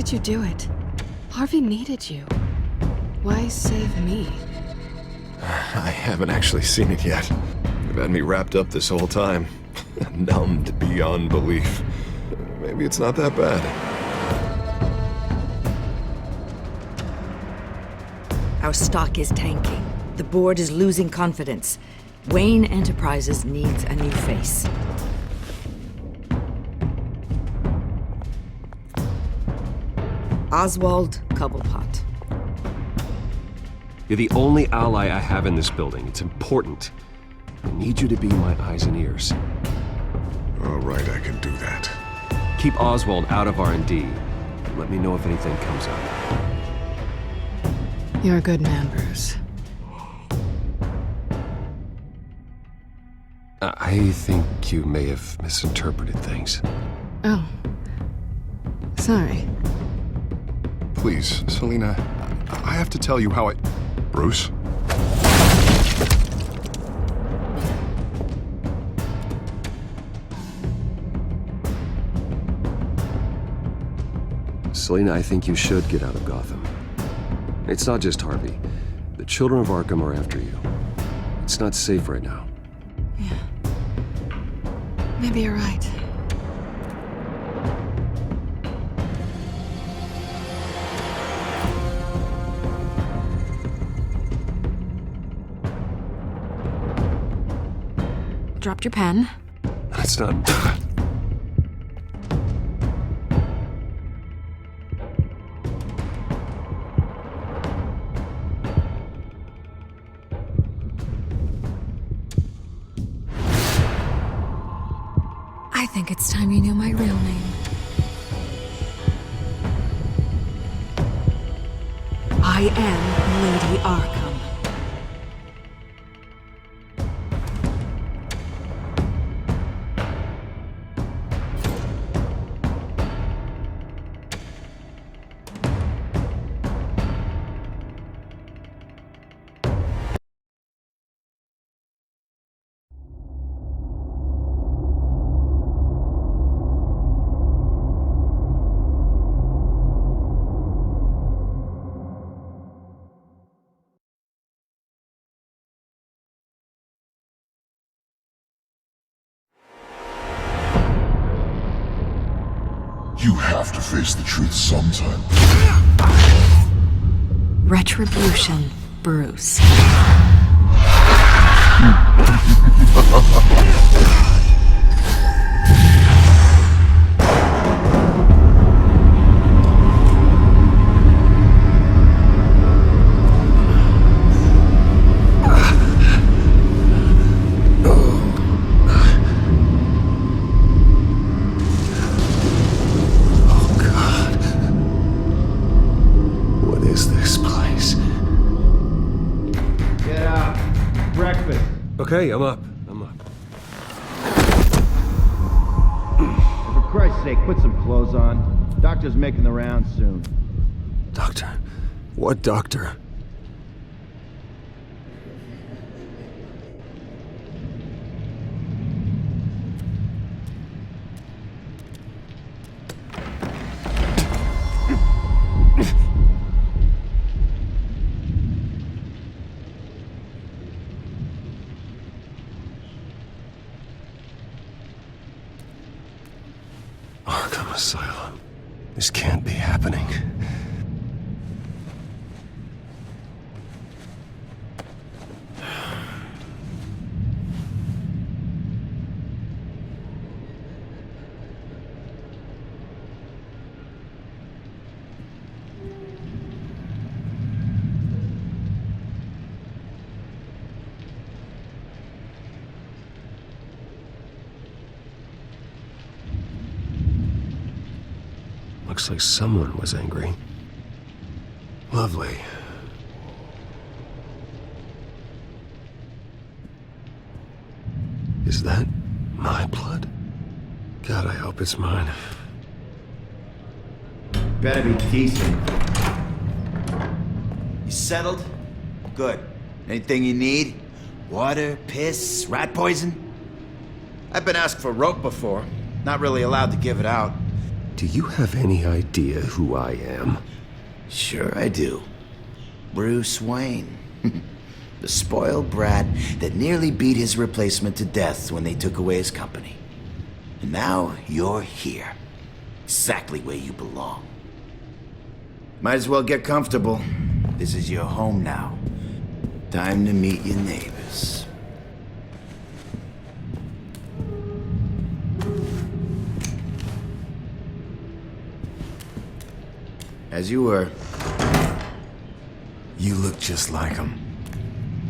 did you do it? Harvey needed you. Why save me? I haven't actually seen it yet. They've had me wrapped up this whole time. Numbed beyond belief. Maybe it's not that bad. Our stock is tanking. The board is losing confidence. Wayne Enterprises needs a new face. Oswald Cobblepot. You're the only ally I have in this building. It's important. I need you to be my eyes and ears. All right, I can do that. Keep Oswald out of R&D. Let me know if anything comes up. You're a good man, Bruce. I think you may have misinterpreted things. Oh. Sorry. Please, Selina, I have to tell you how I... Bruce? Selina, I think you should get out of Gotham. It's not just Harvey. The children of Arkham are after you. It's not safe right now. Yeah. Maybe you're right. Dropped your pen. That's not... I think it's time you knew my real name. I am Lady Arkham. You have to face the truth sometime. Retribution, Bruce. Okay, I'm up. For Christ's sake, put some clothes on. Doctor's making the rounds soon. Doctor? What doctor? Arkham Asylum. This can't be happening. Looks like someone was angry. Lovely. Is that my blood? God, I hope it's mine. Better be decent. You settled? Good. Anything you need? Water, piss, rat poison? I've been asked for rope before. Not really allowed to give it out. Do you have any idea who I am? Sure I do. Bruce Wayne. The spoiled brat that nearly beat his replacement to death when they took away his company. And now you're here. Exactly where you belong. Might as well get comfortable. This is your home now. Time to meet your neighbors. As you were. You look just like him.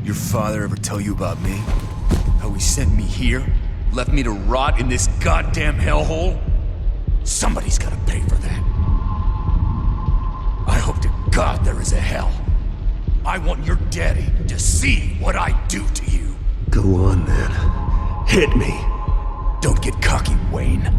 Your father ever tell you about me? How he sent me here? Left me to rot in this goddamn hellhole? Somebody's gotta pay for that. I hope to God there is a hell. I want your daddy to see what I do to you. Go on then. Hit me. Don't get cocky, Wayne.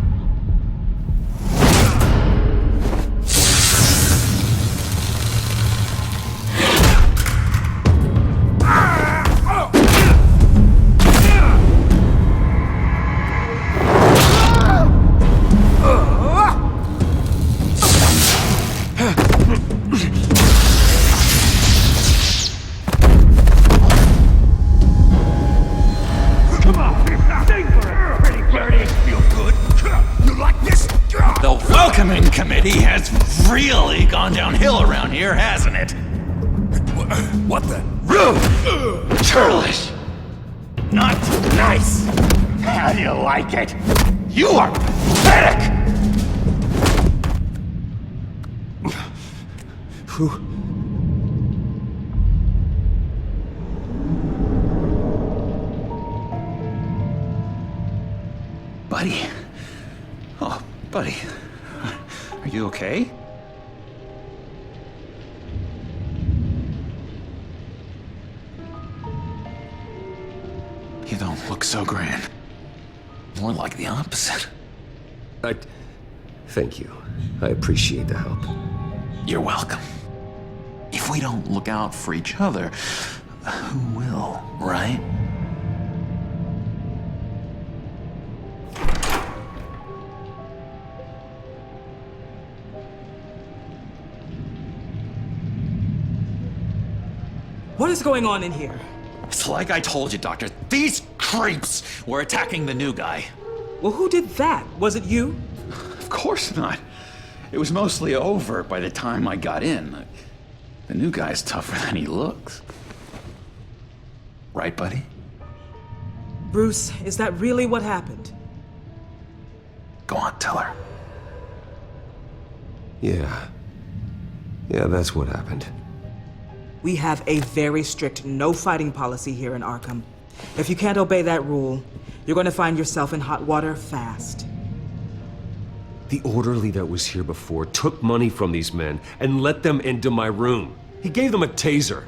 Committee has really gone downhill around here, hasn't it? What the? Rude! Churlish! Not nice! How do you like it? You are pathetic! Buddy? Oh, buddy. Are you okay? You don't look so grand. More like the opposite. Thank you. I appreciate the help. You're welcome. If we don't look out for each other, who will, right? What is going on in here? It's like I told you, Doctor. These creeps were attacking the new guy. Well, who did that? Was it you? Of course not. It was mostly over by the time I got in. The new guy's tougher than he looks. Right, buddy? Bruce, is that really what happened? Go on, tell her. Yeah, that's what happened. We have a very strict no-fighting policy here in Arkham. If you can't obey that rule, you're going to find yourself in hot water fast. The orderly that was here before took money from these men and let them into my room. He gave them a taser.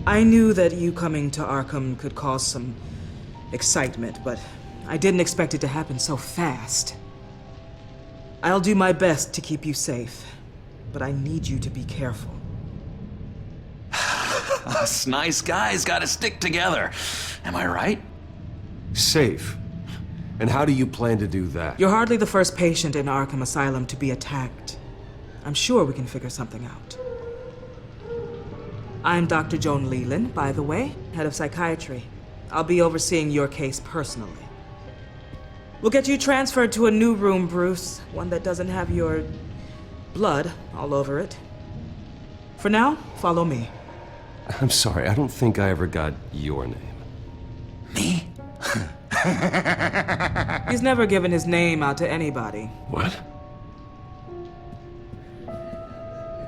I knew that you coming to Arkham could cause some excitement, but I didn't expect it to happen so fast. I'll do my best to keep you safe, but I need you to be careful. Us nice guys gotta stick together. Am I right? Safe? And how do you plan to do that? You're hardly the first patient in Arkham Asylum to be attacked. I'm sure we can figure something out. I'm Dr. Joan Leland, by the way, head of psychiatry. I'll be overseeing your case personally. We'll get you transferred to a new room, Bruce. One that doesn't have your blood all over it. For now, follow me. I'm sorry, I don't think I ever got your name. Me? He's never given his name out to anybody. What?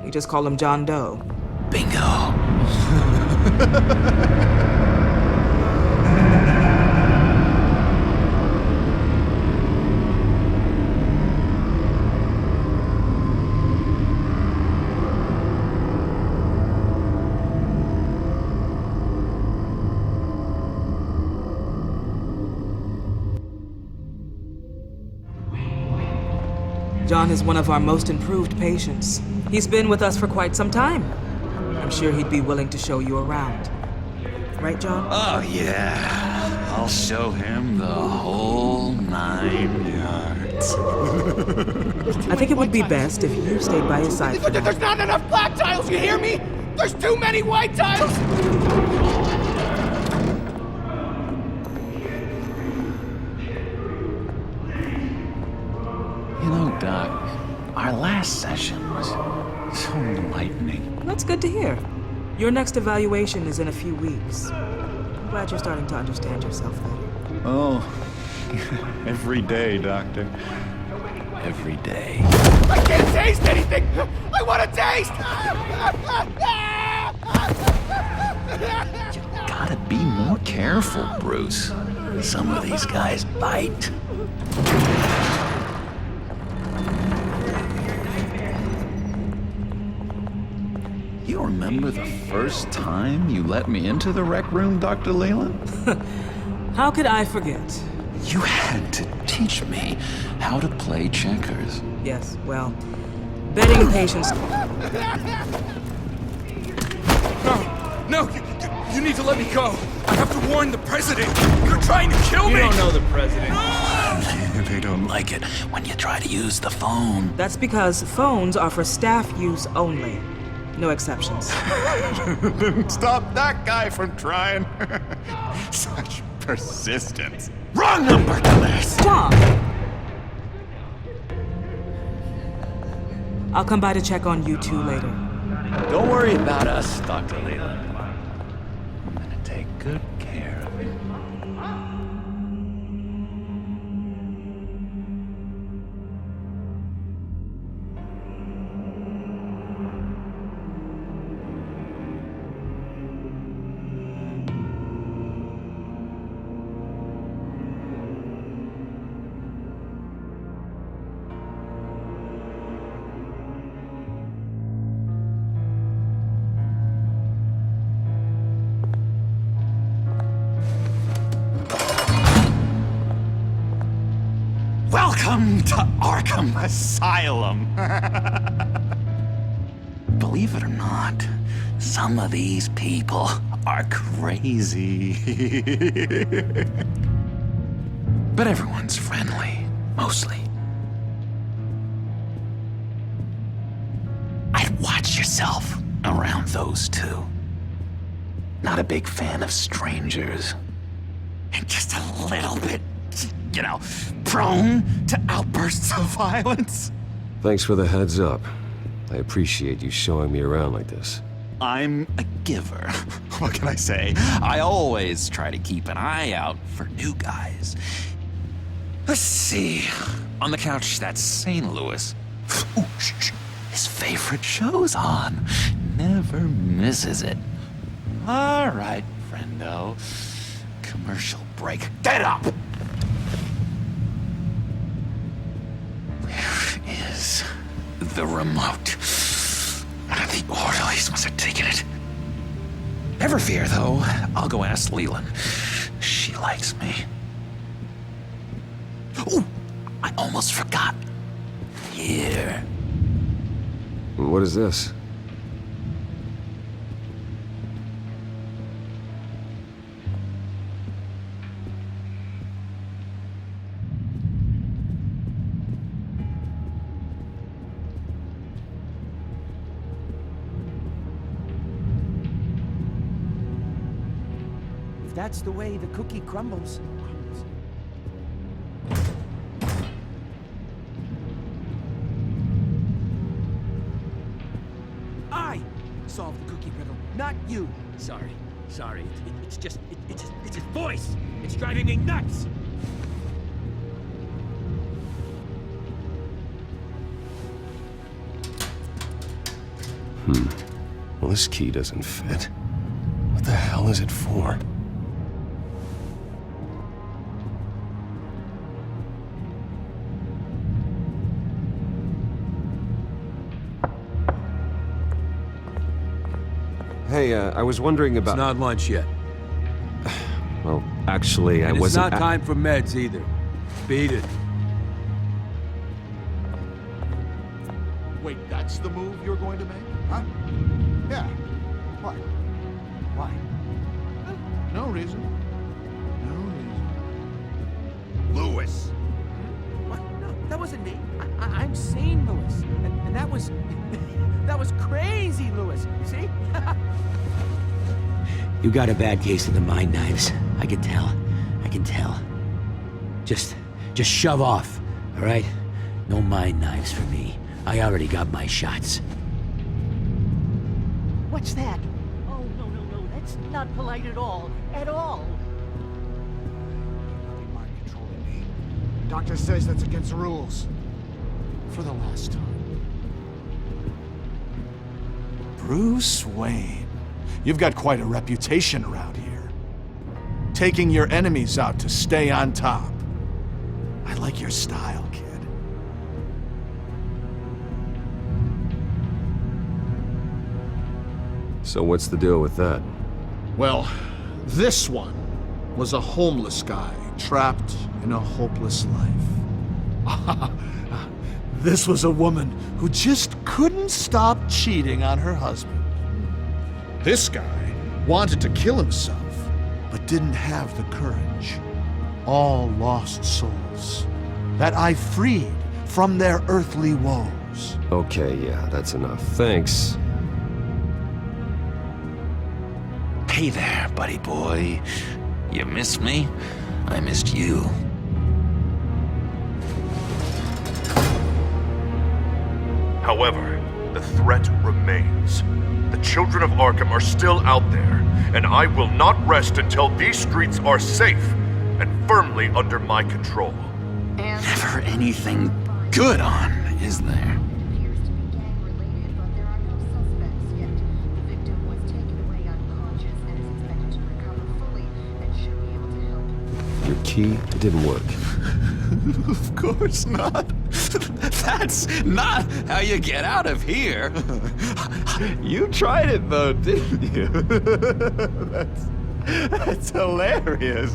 We just call him John Doe. Bingo. John is one of our most improved patients. He's been with us for quite some time. I'm sure he'd be willing to show you around. Right, John? Oh, yeah. I'll show him the whole 9 yards. I think it would be best if you stayed by his side for now. There's not enough black tiles, you hear me? There's too many white tiles! You know, Doc, our last session was so enlightening. That's good to hear. Your next evaluation is in a few weeks. I'm glad you're starting to understand yourself better. Oh, every day, Doctor. Every day. I can't taste anything! I want to taste! You gotta be more careful, Bruce. Some of these guys bite. You remember the first time you let me into the rec room, Dr. Leland? How could I forget? You had to teach me how to play checkers. Yes, well, betting patience. No, you need to let me go. I have to warn the president. You're trying to kill me. You don't know the president. They don't like it when you try to use the phone. That's because phones are for staff use only. No exceptions. Stop that guy from trying. Such persistence. Wrong number, dumbass. Stop! I'll come by to check on you two later. Don't worry about us, Dr. Leland. I'm gonna take good care of you. Welcome to Arkham Asylum. Believe it or not, some of these people are crazy. But everyone's friendly, mostly. I'd watch yourself around those two. Not a big fan of strangers. And just a little bit, you know, prone to outbursts of violence. Thanks for the heads up. I appreciate you showing me around like this. I'm a giver. What can I say? I always try to keep an eye out for new guys. Let's see. On the couch, that's St. Louis. Ooh, shh. His favorite show's on. Never misses it. All right, friendo. Commercial break. Get up! Where is the remote? The orderlies must have taken it. Never fear, though. I'll go ask Leland. She likes me. Ooh, I almost forgot. Here. What is this? If that's the way the cookie crumbles. I solved the cookie riddle, not you. Sorry. It's just, it's his voice. It's driving me nuts. Well, this key doesn't fit. What the hell is it for? Hey, I was wondering about... It's not lunch yet. Well, actually, I And wasn't... it's not time for meds either. Beat it. Wait, that's the move you're going to make? Huh? Yeah. What? Why? No reason. No reason. Lewis. What? No, was... that was crazy, Lewis. See? You got a bad case of the mind knives. I can tell. I can tell. Just shove off, all right? No mind knives for me. I already got my shots. What's that? Oh, no. That's not polite at all. At all. They mind controlling me. Doctor says that's against the rules. For the last time. Bruce Wayne. You've got quite a reputation around here. Taking your enemies out to stay on top. I like your style, kid. So what's the deal with that? Well, this one was a homeless guy trapped in a hopeless life. This was a woman who just couldn't stop cheating on her husband. This guy wanted to kill himself, but didn't have the courage. All lost souls that I freed from their earthly woes. Okay, yeah, that's enough. Thanks. Hey there, buddy boy. You missed me? I missed you. However, the threat remains. The children of Arkham are still out there, and I will not rest until these streets are safe and firmly under my control. Never anything good on, is there? Your key didn't work. Of course not. That's not how you get out of here. You tried it though, didn't you? That's hilarious.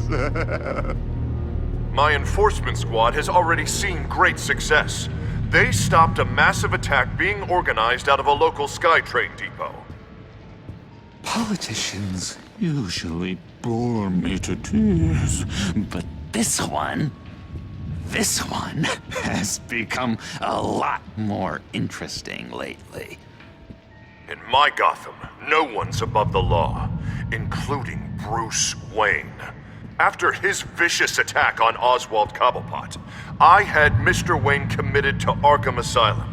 My enforcement squad has already seen great success. They stopped a massive attack being organized out of a local SkyTrain depot. Politicians usually bore me to tears, but this one has become a lot more interesting lately. In my Gotham, no one's above the law, including Bruce Wayne. After his vicious attack on Oswald Cobblepot, I had Mr. Wayne committed to Arkham Asylum,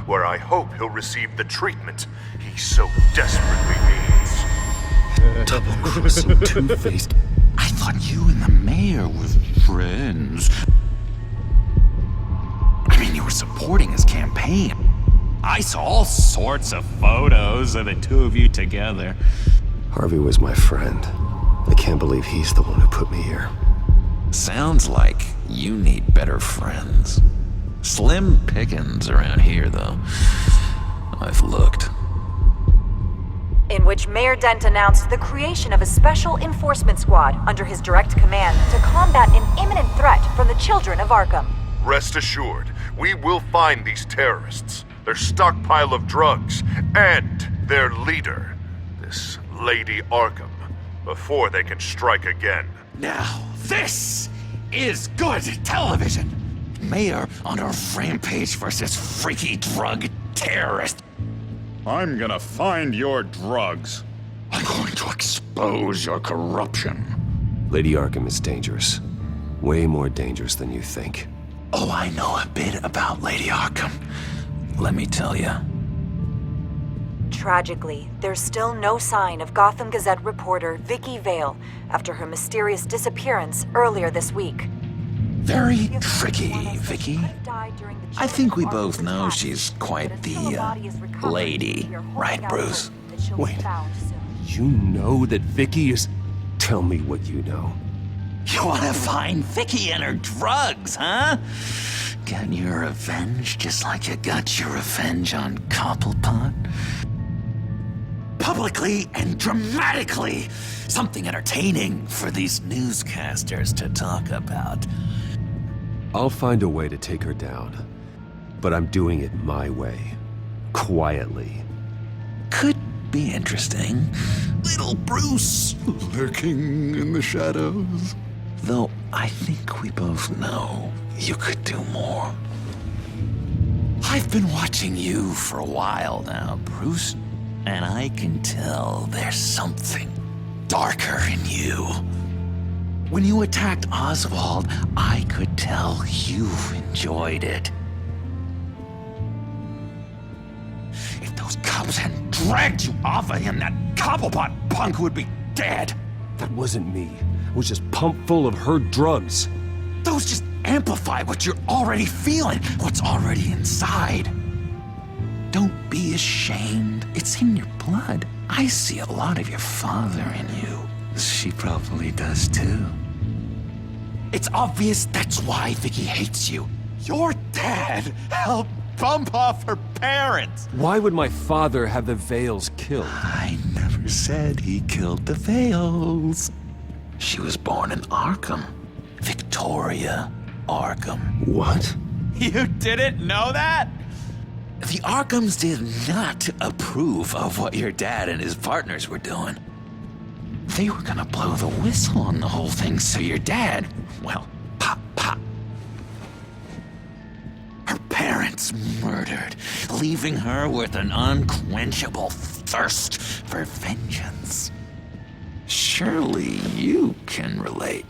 where I hope he'll receive the treatment he so desperately needs. Double-crossing Two-Faced. I thought you and the mayor were friends. I mean, you were supporting his campaign. I saw all sorts of photos of the two of you together. Harvey was my friend. I can't believe he's the one who put me here. Sounds like you need better friends. Slim pickings around here, though. I've looked. In which Mayor Dent announced the creation of a special enforcement squad under his direct command to combat an imminent threat from the children of Arkham. Rest assured, we will find these terrorists, their stockpile of drugs, and their leader, this Lady Arkham, before they can strike again. Now, this is good television! Mayor on a rampage versus freaky drug terrorist. I'm gonna find your drugs. I'm going to expose your corruption. Lady Arkham is dangerous. Way more dangerous than you think. Oh, I know a bit about Lady Arkham. Let me tell you. Tragically, there's still no sign of Gotham Gazette reporter Vicky Vale after her mysterious disappearance earlier this week. Very tricky, Vicky. I think we both know she's quite the, lady, right, Bruce? Wait, you know that Vicky is... Tell me what you know. You wanna find Vicky and her drugs, huh? Get your revenge just like you got your revenge on Cobblepot? Publicly and dramatically! Something entertaining for these newscasters to talk about. I'll find a way to take her down. But I'm doing it my way. Quietly. Could be interesting. Little Bruce lurking in the shadows. Though I think we both know you could do more. I've been watching you for a while now, Bruce, and I can tell there's something darker in you. When you attacked Oswald, I could tell you enjoyed it. If those cops hadn't dragged you off of him, that Cobblepot punk would be dead. That wasn't me. It was just pumped full of her drugs. Those just amplify what you're already feeling, what's already inside. Don't be ashamed. It's in your blood. I see a lot of your father in you. She probably does too. It's obvious that's why Vicky hates you. Your dad helped bump off her parents. Why would my father have the Vales killed? I never said he killed the Vales. She was born in Arkham. Victoria Arkham. What? You didn't know that? The Arkhams did not approve of what your dad and his partners were doing. They were gonna blow the whistle on the whole thing, so your dad, well, pop. Her parents murdered, leaving her with an unquenchable thirst for vengeance. Surely you can relate.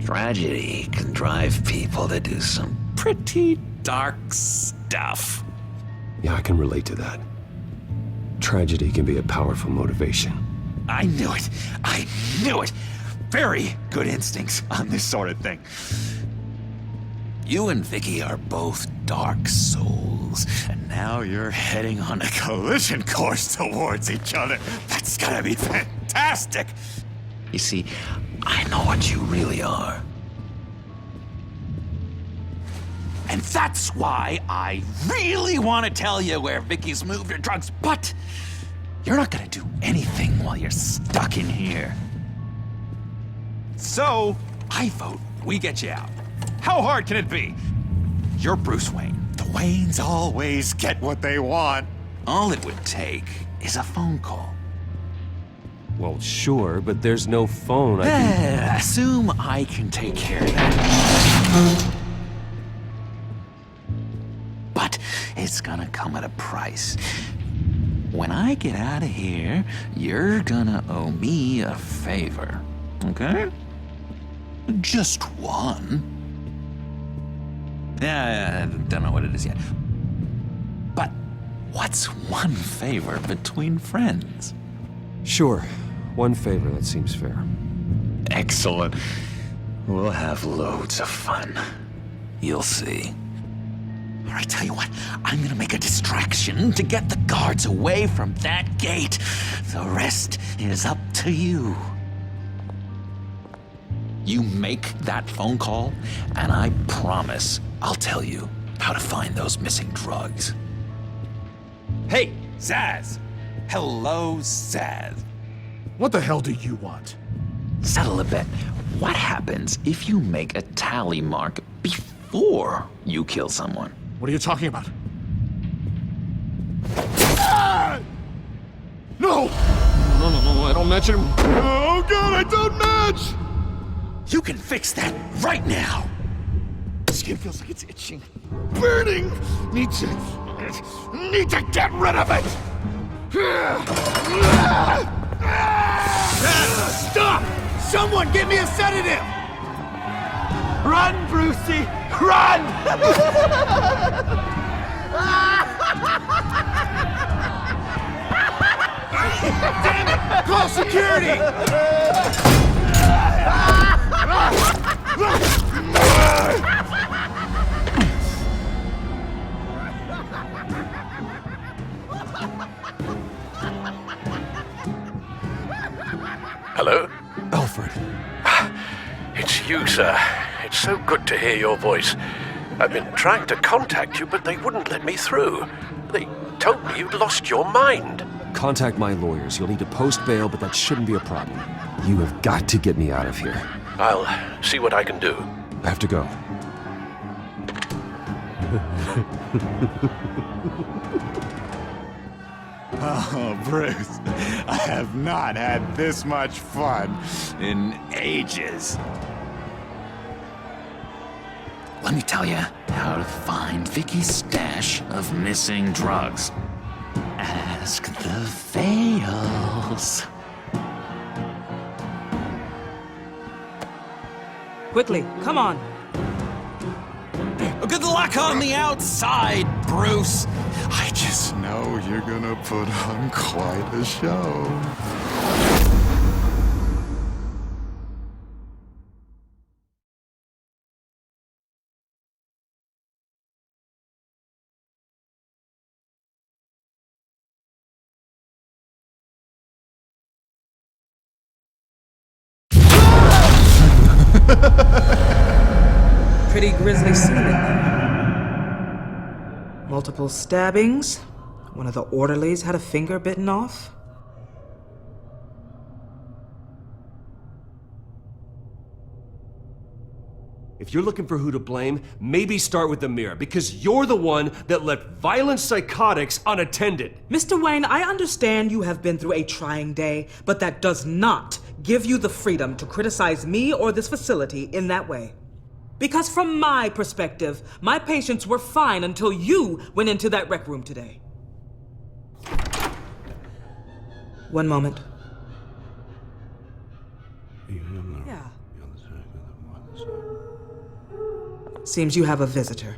Tragedy can drive people to do some pretty dark stuff. Yeah, I can relate to that. Tragedy can be a powerful motivation. I knew it. I knew it. Very good instincts on this sort of thing. You and Vicky are both dark souls, and now you're heading on a collision course towards each other. That's gonna be fantastic. You see, I know what you really are. And that's why I really want to tell you where Vicky's moved her drugs, but you're not gonna do anything while you're stuck in here. So, I vote we get you out. How hard can it be? You're Bruce Wayne. The Waynes always get what they want. All it would take is a phone call. Well, sure, but there's no phone. Assume I can take care of that. But it's gonna come at a price. When I get out of here, you're gonna owe me a favor, okay? Just one. Yeah, I don't know what it is yet. But what's one favor between friends? Sure. One favor, that seems fair. Excellent. We'll have loads of fun. You'll see. All right, tell you what, I'm gonna make a distraction to get the guards away from that gate. The rest is up to you. You make that phone call, and I promise I'll tell you how to find those missing drugs. Hey, Zaz! Hello, Zaz. What the hell do you want? Settle a bet. What happens if you make a tally mark before you kill someone? What are you talking about? Ah! No! No, I don't match him. Oh god, I don't match! You can fix that right now! Skin feels like it's itching. Burning! Need to get rid of it! Stop! Someone give me a sedative! Run, Brucey! Run! Damn it! Call security! Hello? Alfred. It's you, sir. It's so good to hear your voice. I've been trying to contact you, but they wouldn't let me through. They told me you'd lost your mind. Contact my lawyers. You'll need to post bail, but that shouldn't be a problem. You have got to get me out of here. I'll see what I can do. I have to go. Oh, Bruce, I have not had this much fun in ages. Let me tell you how to find Vicky's stash of missing drugs. Ask the Vales. Quickly, come on. Good luck on the outside, Bruce. I just know you're gonna put on quite a show. Pretty grisly scene in there. Multiple stabbings. One of the orderlies had a finger bitten off. If you're looking for who to blame, maybe start with the mirror, because you're the one that left violent psychotics unattended. Mr. Wayne, I understand you have been through a trying day, but that does not give you the freedom to criticize me or this facility in that way. Because from my perspective, my patients were fine until you went into that rec room today. One moment. Yeah. Seems you have a visitor.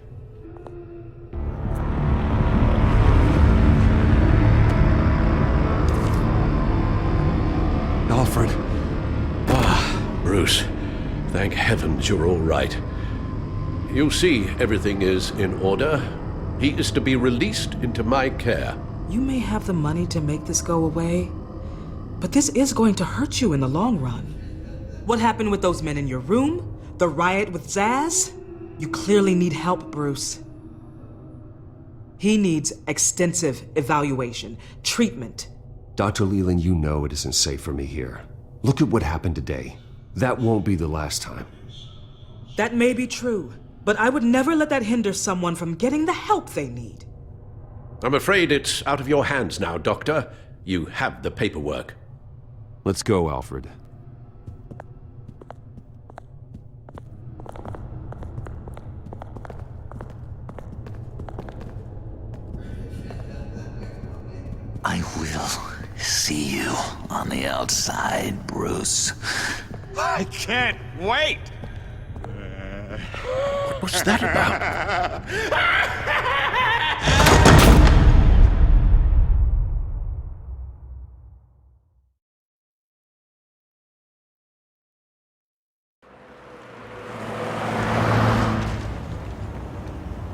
Alfred. Bruce. Thank heavens you're all right. You see, everything is in order. He is to be released into my care. You may have the money to make this go away, but this is going to hurt you in the long run. What happened with those men in your room? The riot with Zaz? You clearly need help, Bruce. He needs extensive evaluation, treatment. Dr. Leland, you know it isn't safe for me here. Look at what happened today. That won't be the last time. That may be true, but I would never let that hinder someone from getting the help they need. I'm afraid it's out of your hands now, Doctor. You have the paperwork. Let's go, Alfred. I will see you on the outside, Bruce. I can't wait! What's that about?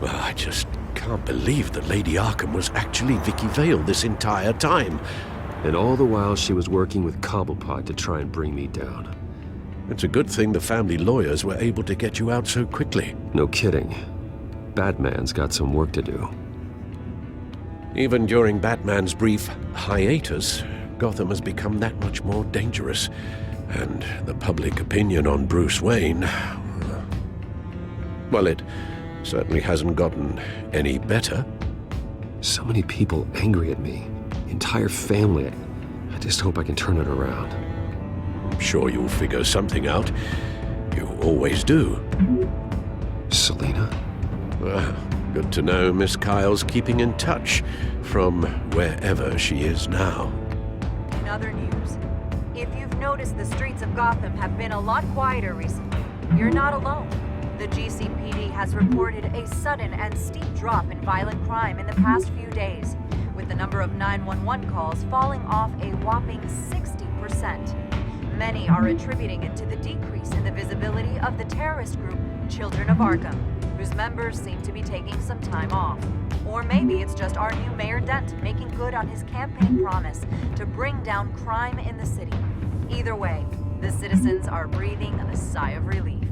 Well, I just can't believe that Lady Arkham was actually Vicky Vale this entire time. And all the while she was working with Cobblepot to try and bring me down. It's a good thing the family lawyers were able to get you out so quickly. No kidding. Batman's got some work to do. Even during Batman's brief hiatus, Gotham has become that much more dangerous. And the public opinion on Bruce Wayne... well, it certainly hasn't gotten any better. So many people angry at me. Entire family. I just hope I can turn it around. I'm sure you'll figure something out. You always do. Selina? Well, good to know Miss Kyle's keeping in touch from wherever she is now. In other news, if you've noticed, the streets of Gotham have been a lot quieter recently. You're not alone. The GCPD has reported a sudden and steep drop in violent crime in the past few days, with the number of 911 calls falling off a whopping 60%. Many are attributing it to the decrease in the visibility of the terrorist group Children of Arkham, whose members seem to be taking some time off. Or maybe it's just our new Mayor Dent making good on his campaign promise to bring down crime in the city. Either way, the citizens are breathing a sigh of relief.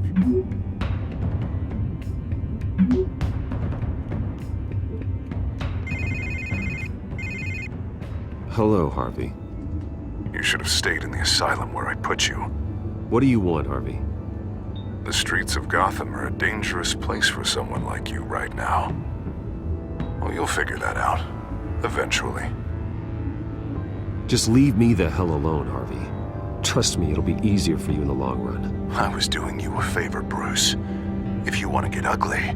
Hello, Harvey. You should have stayed in the asylum where I put you. What do you want, Harvey? The streets of Gotham are a dangerous place for someone like you right now. Well, you'll figure that out. Eventually. Just leave me the hell alone, Harvey. Trust me, it'll be easier for you in the long run. I was doing you a favor, Bruce. If you want to get ugly,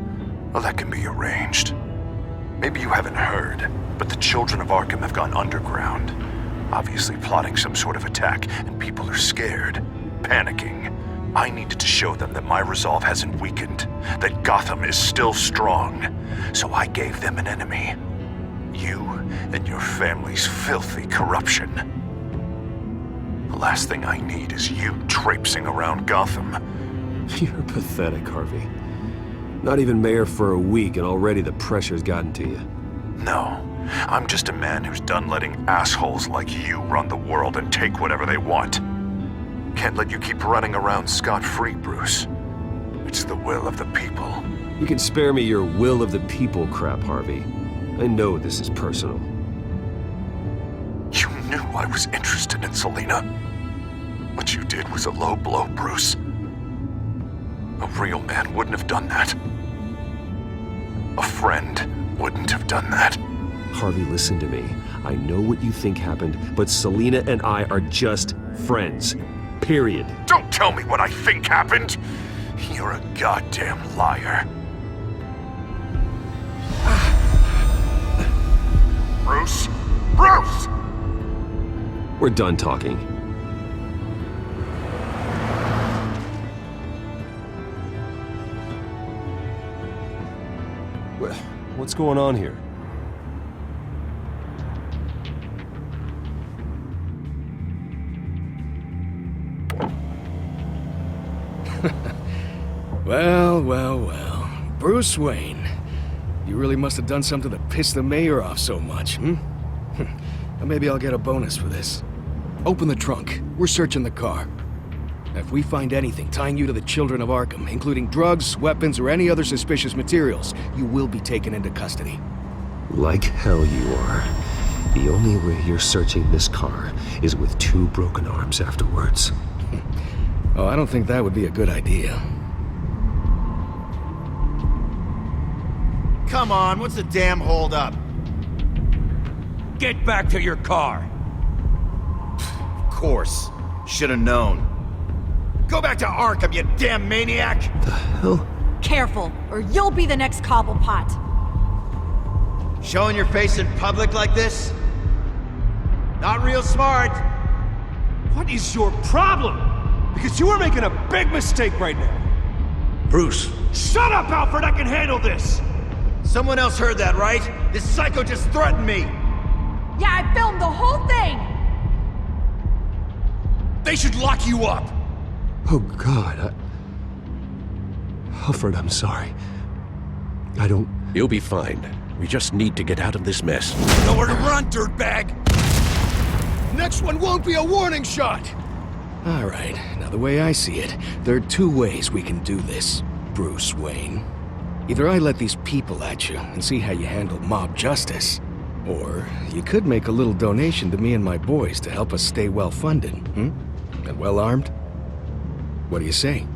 well, that can be arranged. Maybe you haven't heard, but the children of Arkham have gone underground. Obviously plotting some sort of attack, and people are scared, panicking. I needed to show them that my resolve hasn't weakened, that Gotham is still strong. So I gave them an enemy. You and your family's filthy corruption. The last thing I need is you traipsing around Gotham. You're pathetic, Harvey. Not even mayor for a week and already the pressure's gotten to you. No, I'm just a man who's done letting assholes like you run the world and take whatever they want. Can't let you keep running around scot-free, Bruce. It's the will of the people. You can spare me your will of the people crap, Harvey. I know this is personal. You knew I was interested in Selina. What you did was a low blow, Bruce. A real man wouldn't have done that. A friend wouldn't have done that. Harvey, listen to me. I know what you think happened, but Selina and I are just friends. Period. Don't tell me what I think happened! You're a goddamn liar. Bruce? Bruce! We're done talking. What's going on here? Well. Bruce Wayne. You really must have done something to piss the mayor off so much, hmm? Well, maybe I'll get a bonus for this. Open the trunk. We're searching the car. If we find anything tying you to the children of Arkham, including drugs, weapons, or any other suspicious materials, you will be taken into custody. Like hell you are. The only way you're searching this car is with 2 broken arms afterwards. Oh, I don't think that would be a good idea. Come on, what's the damn holdup? Get back to your car! Of course. Should've known. Go back to Arkham, you damn maniac! The hell? Careful, or you'll be the next Cobblepot. Showing your face in public like this? Not real smart. What is your problem? Because you are making a big mistake right now. Bruce. Shut up, Alfred! I can handle this! Someone else heard that, right? This psycho just threatened me! Yeah, I filmed the whole thing! They should lock you up! Oh, God, Alfred, I'm sorry. I don't... You'll be fine. We just need to get out of this mess. Nowhere to run, dirtbag! Next one won't be a warning shot! All right, now the way I see it, there are 2 ways we can do this, Bruce Wayne. Either I let these people at you and see how you handle mob justice, or you could make a little donation to me and my boys to help us stay well-funded, and well-armed. What do you say?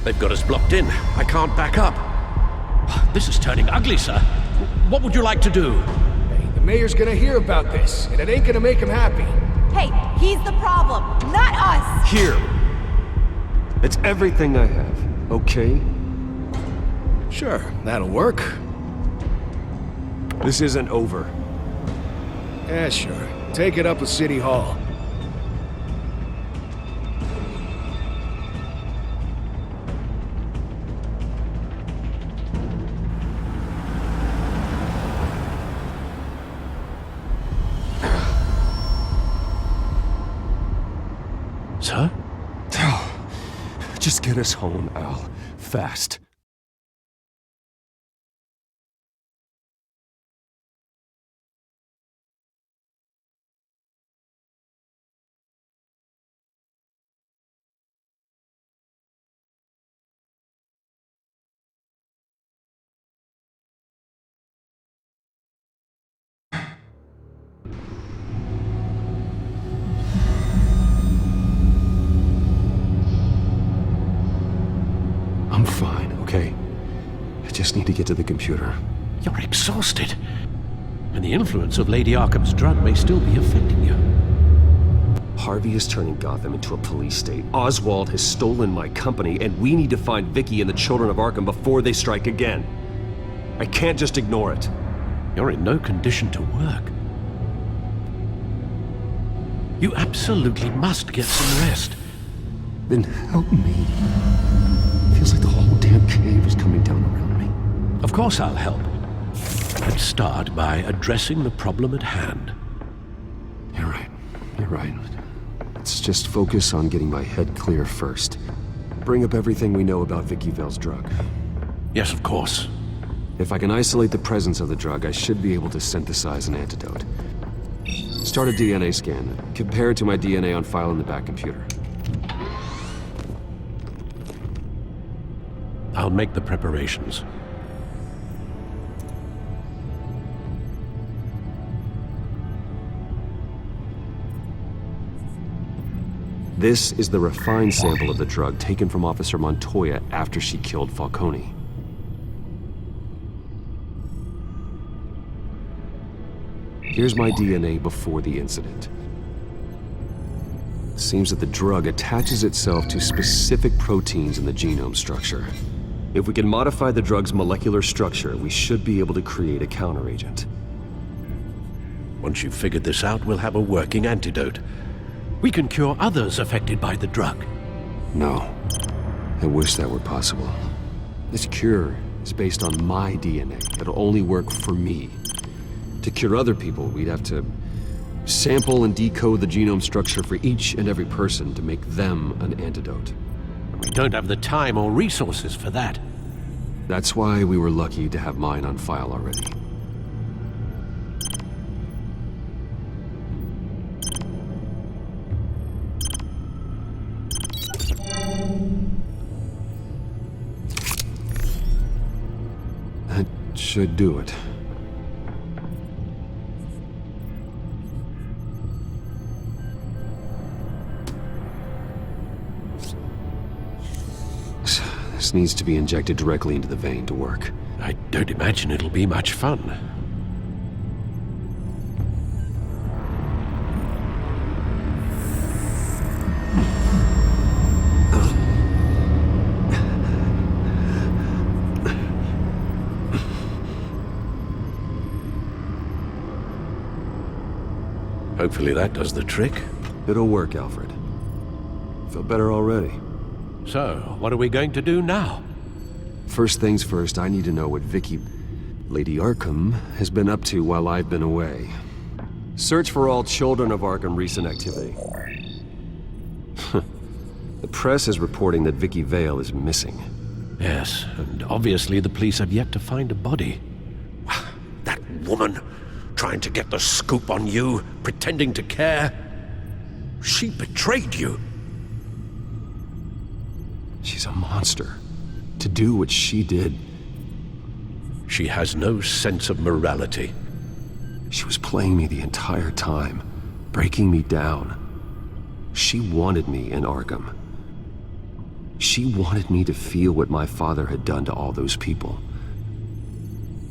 They've got us blocked in. I can't back up. This is turning ugly, sir. What would you like to do? Hey, the mayor's gonna hear about this, and it ain't gonna make him happy. Hey, he's the problem, not us! Here! It's everything I have, okay? Sure, that'll work. This isn't over. Yeah, sure. Take it up with City Hall. Sir? Just get us home, Al. Fast. I'm fine, okay? I just need to get to the computer. You're exhausted. And the influence of Lady Arkham's drug may still be affecting you. Harvey is turning Gotham into a police state. Oswald has stolen my company, and we need to find Vicky and the children of Arkham before they strike again. I can't just ignore it. You're in no condition to work. You absolutely must get some rest. Then help me. Feels like the whole damn cave is coming down around me. Of course I'll help. Let's start by addressing the problem at hand. You're right. You're right. Let's just focus on getting my head clear first. Bring up everything we know about Vicky Vale's drug. Yes, of course. If I can isolate the presence of the drug, I should be able to synthesize an antidote. Start a DNA scan. Compare it to my DNA on file in the back computer. I'll make the preparations. This is the refined sample of the drug taken from Officer Montoya after she killed Falcone. Here's my DNA before the incident. It seems that the drug attaches itself to specific proteins in the genome structure. If we can modify the drug's molecular structure, we should be able to create a counteragent. Once you've figured this out, we'll have a working antidote. We can cure others affected by the drug. No. I wish that were possible. This cure is based on my DNA. It'll only work for me. To cure other people, we'd have to sample and decode the genome structure for each and every person to make them an antidote. We don't have the time or resources for that. That's why we were lucky to have mine on file already. That should do it. This needs to be injected directly into the vein to work. I don't imagine it'll be much fun. Hopefully that does the trick. It'll work, Alfred. Feel better already. So, what are we going to do now? First things first, I need to know what Vicky, Lady Arkham, has been up to while I've been away. Search for all children of Arkham recent activity. The press is reporting that Vicky Vale is missing. Yes, and obviously the police have yet to find a body. That woman, trying to get the scoop on you, pretending to care. She betrayed you. She's a monster. To do what she did. She has no sense of morality. She was playing me the entire time, breaking me down. She wanted me in Arkham. She wanted me to feel what my father had done to all those people.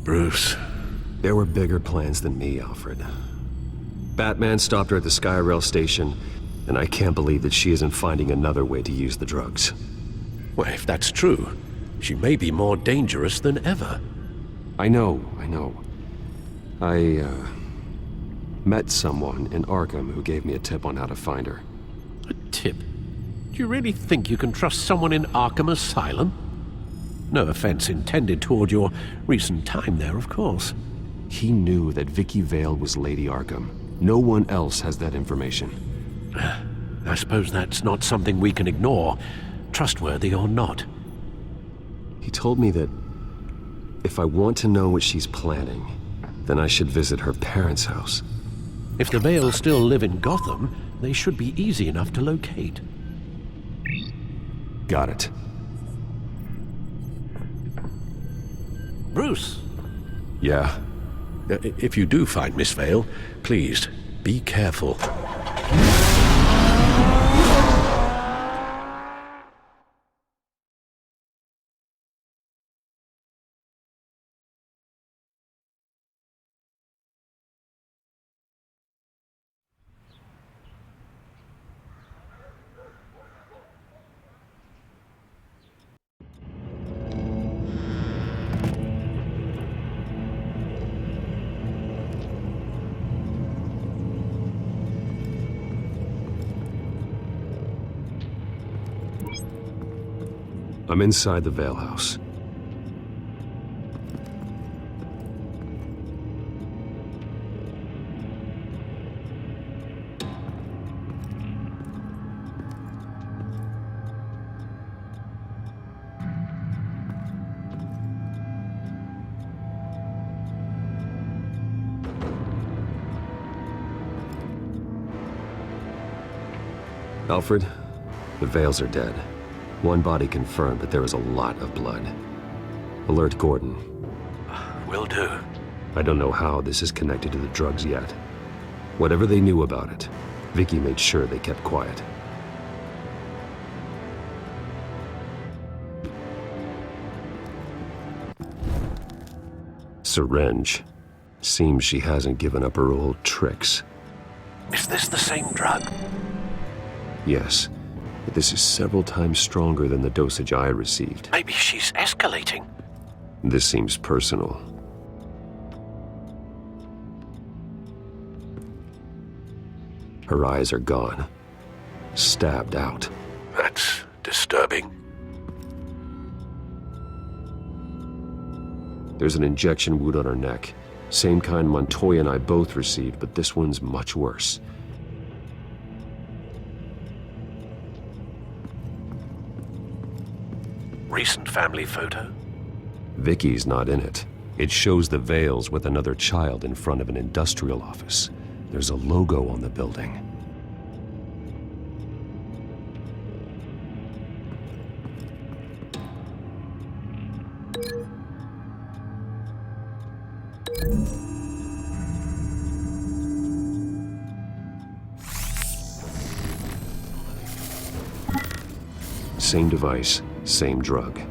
Bruce. There were bigger plans than me, Alfred. Batman stopped her at the Skyrail station, and I can't believe that she isn't finding another way to use the drugs. Well, if that's true, she may be more dangerous than ever. I know. I met someone in Arkham who gave me a tip on how to find her. A tip? Do you really think you can trust someone in Arkham Asylum? No offense intended toward your recent time there, of course. He knew that Vicky Vale was Lady Arkham. No one else has that information. I suppose that's not something we can ignore, trustworthy or not. He told me that if I want to know what she's planning, then I should visit her parents' house. If the Vales still live in Gotham, they should be easy enough to locate. Got it. Bruce! Yeah? If you do find Miss Vale, please, be careful. I'm inside the Vale House. Alfred, the Vales are dead. One body confirmed, but there is a lot of blood. Alert Gordon. Will do. I don't know how this is connected to the drugs yet. Whatever they knew about it, Vicky made sure they kept quiet. Syringe. Seems she hasn't given up her old tricks. Is this the same drug? Yes, but this is several times stronger than the dosage I received. Maybe she's escalating. This seems personal. Her eyes are gone. Stabbed out. That's disturbing. There's an injection wound on her neck. Same kind Montoya and I both received, but this one's much worse. Recent family photo? Vicky's not in it. It shows the Vales with another child in front of an industrial office. There's a logo on the building. Same device, same drug.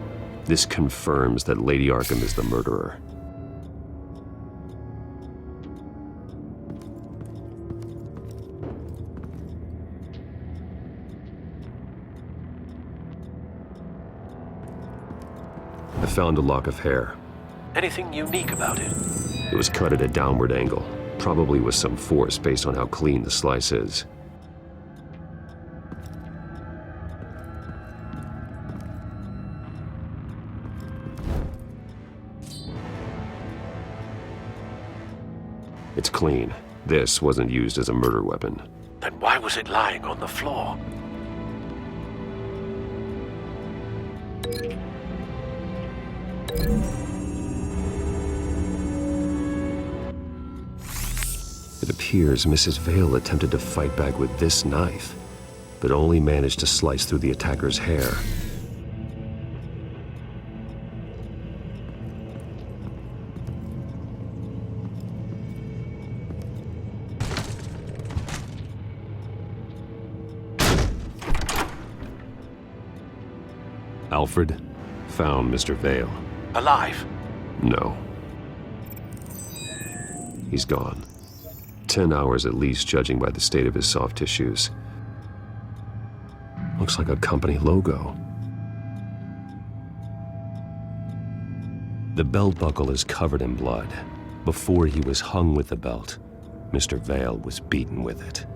This confirms that Lady Arkham is the murderer. I found a lock of hair. Anything unique about it? It was cut at a downward angle, probably with some force based on how clean the slice is. It's clean. This wasn't used as a murder weapon. Then why was it lying on the floor? It appears Mrs. Vale attempted to fight back with this knife, but only managed to slice through the attacker's hair. Alfred found Mr. Vale. Alive? No. He's gone. 10 hours at least, judging by the state of his soft tissues. Looks like a company logo. The belt buckle is covered in blood. Before he was hung with the belt, Mr. Vale was beaten with it.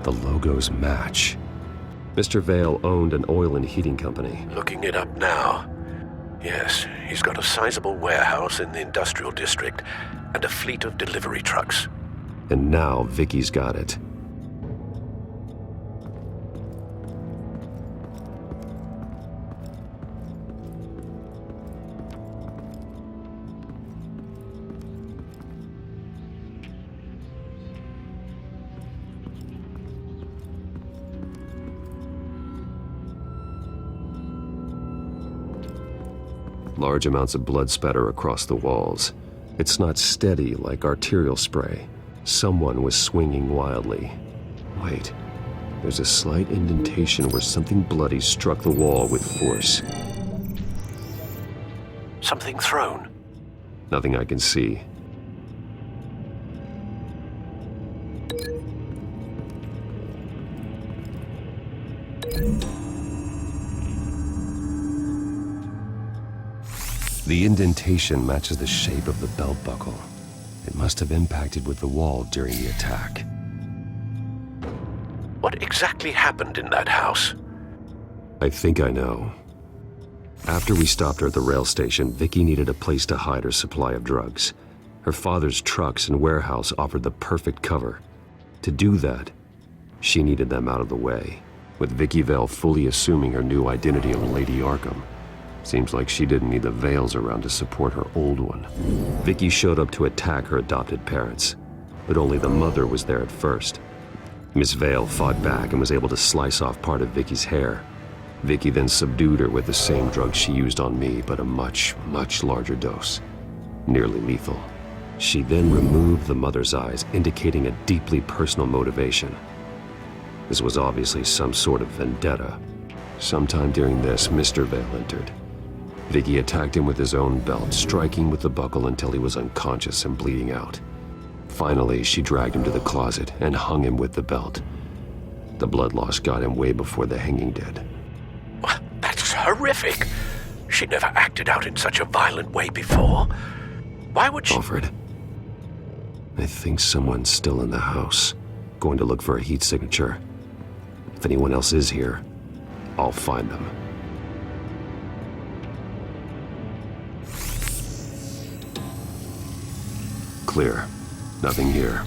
The logos match. Mr. Vale owned an oil and heating company. Looking it up now. Yes, he's got a sizable warehouse in the industrial district and a fleet of delivery trucks. And now Vicky's got it. Large amounts of blood spatter across the walls. It's not steady like arterial spray. Someone was swinging wildly. Wait, there's a slight indentation where something bloody struck the wall with force. Something thrown? Nothing I can see. The indentation matches the shape of the belt buckle. It must have impacted with the wall during the attack. What exactly happened in that house? I think I know. After we stopped her at the rail station, Vicky needed a place to hide her supply of drugs. Her father's trucks and warehouse offered the perfect cover. To do that, she needed them out of the way, with Vicky Vale fully assuming her new identity of Lady Arkham. Seems like she didn't need the Vales around to support her old one. Vicky showed up to attack her adopted parents, but only the mother was there at first. Miss Vale fought back and was able to slice off part of Vicky's hair. Vicky then subdued her with the same drug she used on me, but a much, much larger dose. Nearly lethal. She then removed the mother's eyes, indicating a deeply personal motivation. This was obviously some sort of vendetta. Sometime during this, Mr. Vale entered. Vicky attacked him with his own belt, striking with the buckle until he was unconscious and bleeding out. Finally, she dragged him to the closet and hung him with the belt. The blood loss got him way before the hanging did. That's horrific. She never acted out in such a violent way before. Why would she— Alfred, I think someone's still in the house. Going to look for a heat signature. If anyone else is here, I'll find them. Clear. Nothing here.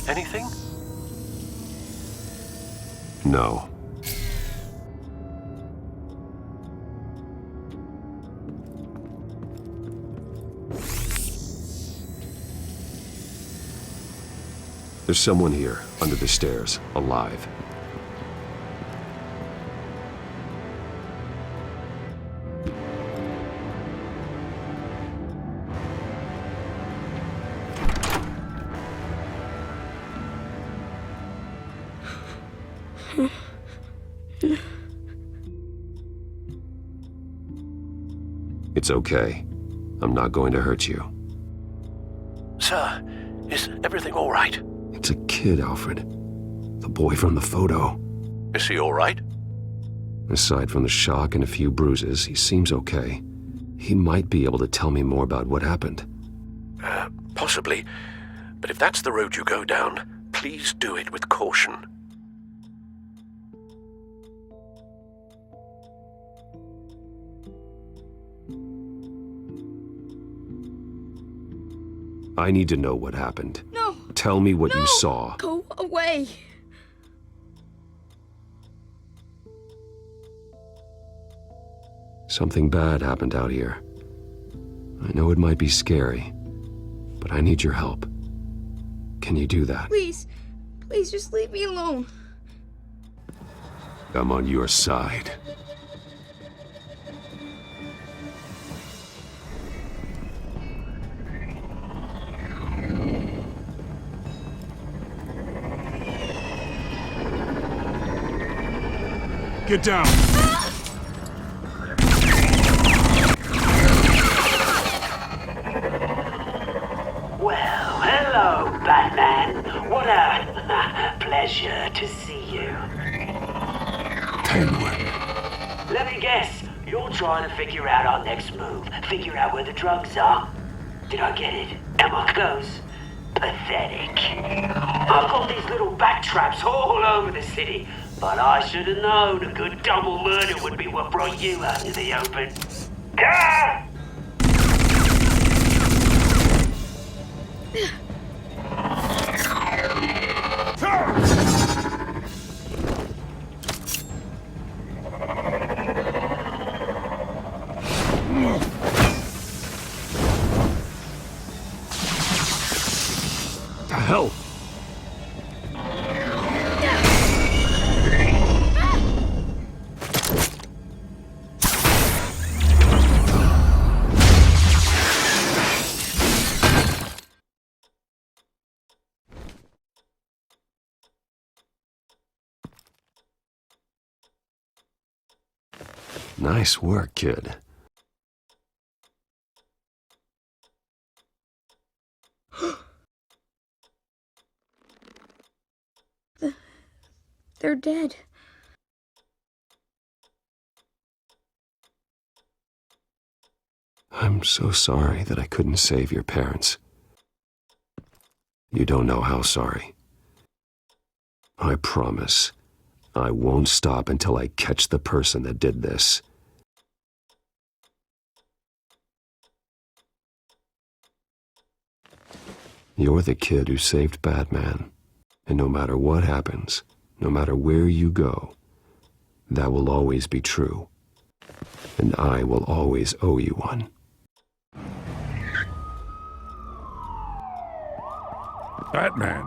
Anything? No. There's someone here, under the stairs, alive. It's okay. I'm not going to hurt you. Sir, is everything all right? It's a kid, Alfred. The boy from the photo. Is he all right? Aside from the shock and a few bruises, he seems okay. He might be able to tell me more about what happened. Possibly. But if that's the road you go down, please do it with caution. I need to know what happened. No! Tell me what you saw. Go away! Something bad happened out here. I know it might be scary, but I need your help. Can you do that? Please, please just leave me alone. I'm on your side. Get down! Well, hello, Batman. What a pleasure to see you. Penguin. Let me guess, you're trying to figure out our next move. Figure out where the drugs are. Did I get it? Am I close? Pathetic. I've got these little bat traps all over the city, but I should have known a good double murder would be what brought you out into the open. Ah! The hell? Nice work, kid. They're dead. I'm so sorry that I couldn't save your parents. You don't know how sorry. I promise, I won't stop until I catch the person that did this. You're the kid who saved Batman, and no matter what happens, no matter where you go, that will always be true. And I will always owe you one. Batman.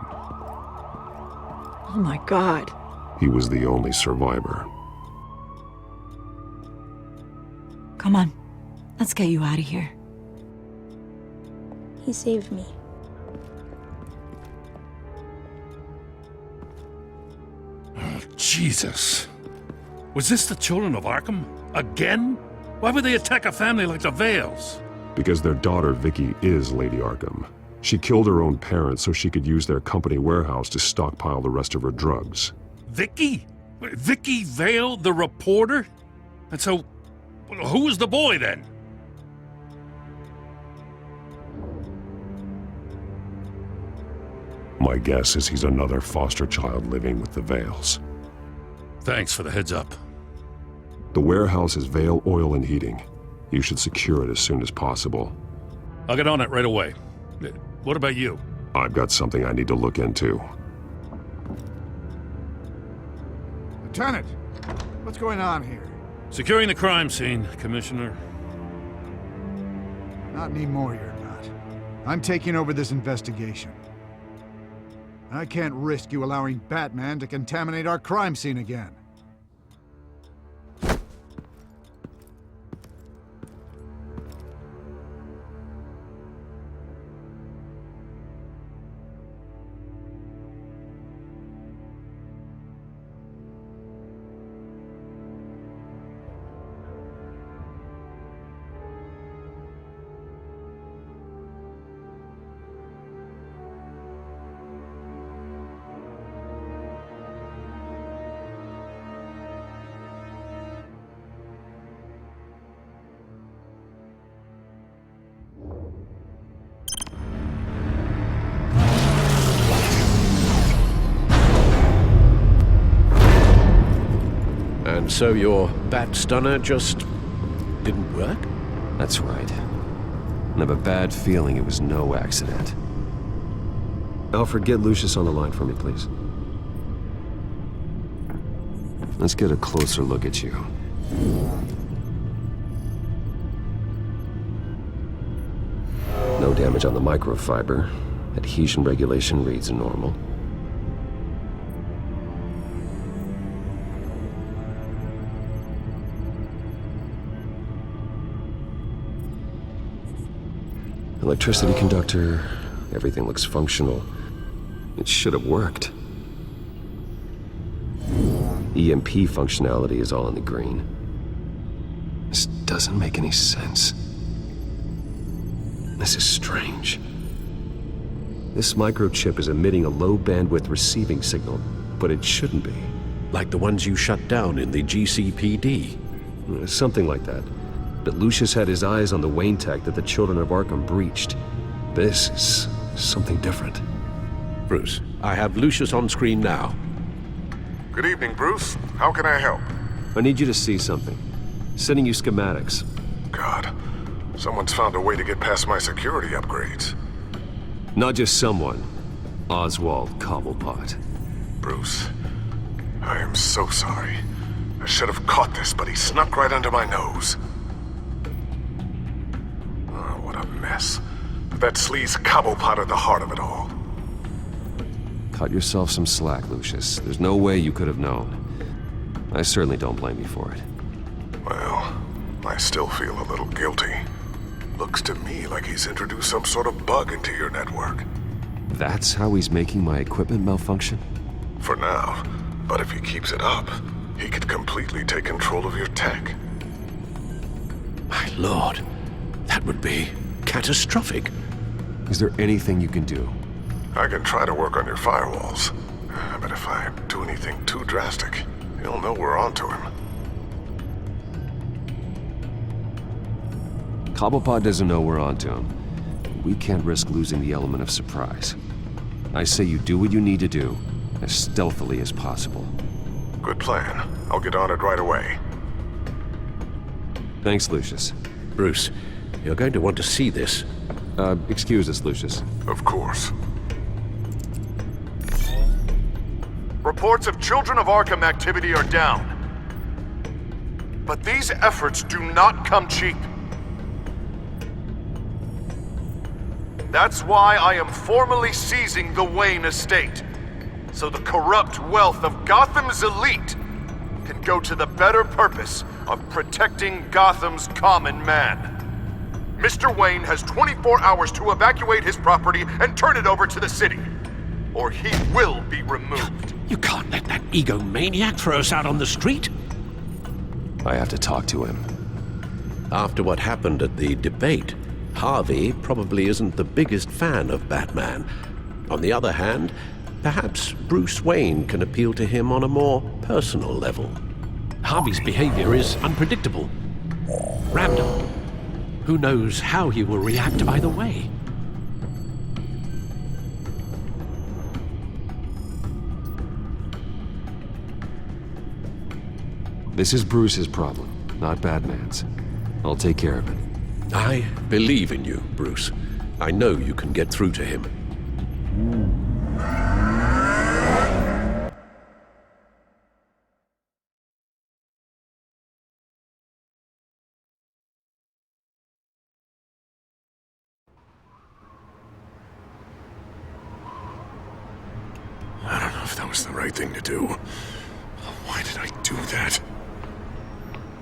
Oh my God. He was the only survivor. Come on. Let's get you out of here. He saved me. Oh, Jesus. Was this the children of Arkham? Again? Why would they attack a family like the Vales? Because their daughter, Vicky, is Lady Arkham. She killed her own parents so she could use their company warehouse to stockpile the rest of her drugs. Vicky? Vicky Vale, the reporter? And so, who was the boy then? My guess is he's another foster child living with the Vales. Thanks for the heads up. The warehouse is Vale Oil and Heating. You should secure it as soon as possible. I'll get on it right away. What about you? I've got something I need to look into. Lieutenant, what's going on here? Securing the crime scene, Commissioner. Not anymore, you're not. I'm taking over this investigation. I can't risk you allowing Batman to contaminate our crime scene again. And so your bat stunner just didn't work? That's right. I have a bad feeling it was no accident. Alfred, get Lucius on the line for me, please. Let's get a closer look at you. No damage on the microfiber. Adhesion regulation reads normal. Electricity conductor, everything looks functional. It should have worked. EMP functionality is all in the green. This doesn't make any sense. This is strange. This microchip is emitting a low bandwidth receiving signal, but it shouldn't be. Like the ones you shut down in the GCPD? Something like that. But Lucius had his eyes on the Wayne tech that the children of Arkham breached. This is something different. Bruce, I have Lucius on screen now. Good evening, Bruce. How can I help? I need you to see something. Sending you schematics. God, someone's found a way to get past my security upgrades. Not just someone. Oswald Cobblepot. Bruce, I am so sorry. I should have caught this, but he snuck right under my nose. Oh, what a mess. That sleaze Cobblepot at the heart of it all. Cut yourself some slack, Lucius. There's no way you could have known. I certainly don't blame you for it. Well, I still feel a little guilty. Looks to me like he's introduced some sort of bug into your network. That's how he's making my equipment malfunction? For now. But if he keeps it up, he could completely take control of your tech. My lord, that would be catastrophic. Is there anything you can do? I can try to work on your firewalls. But if I do anything too drastic, he'll know we're onto him. Cobblepot doesn't know we're onto him. We can't risk losing the element of surprise. I say you do what you need to do, as stealthily as possible. Good plan. I'll get on it right away. Thanks, Lucius. Bruce, you're going to want to see this. Excuse us, Lucius. Of course. Reports of Children of Arkham activity are down. But these efforts do not come cheap. That's why I am formally seizing the Wayne estate, so the corrupt wealth of Gotham's elite can go to the better purpose of protecting Gotham's common man. Mr. Wayne has 24 hours to evacuate his property and turn it over to the city, or he will be removed. You can't let that egomaniac throw us out on the street. I have to talk to him. After what happened at the debate, Harvey probably isn't the biggest fan of Batman. On the other hand, perhaps Bruce Wayne can appeal to him on a more personal level. Harvey's behavior is unpredictable, random. Who knows how he will react either way? This is Bruce's problem, not Batman's. I'll take care of it. I believe in you, Bruce. I know you can get through to him. I don't know if that was the right thing to do. Why did I do that?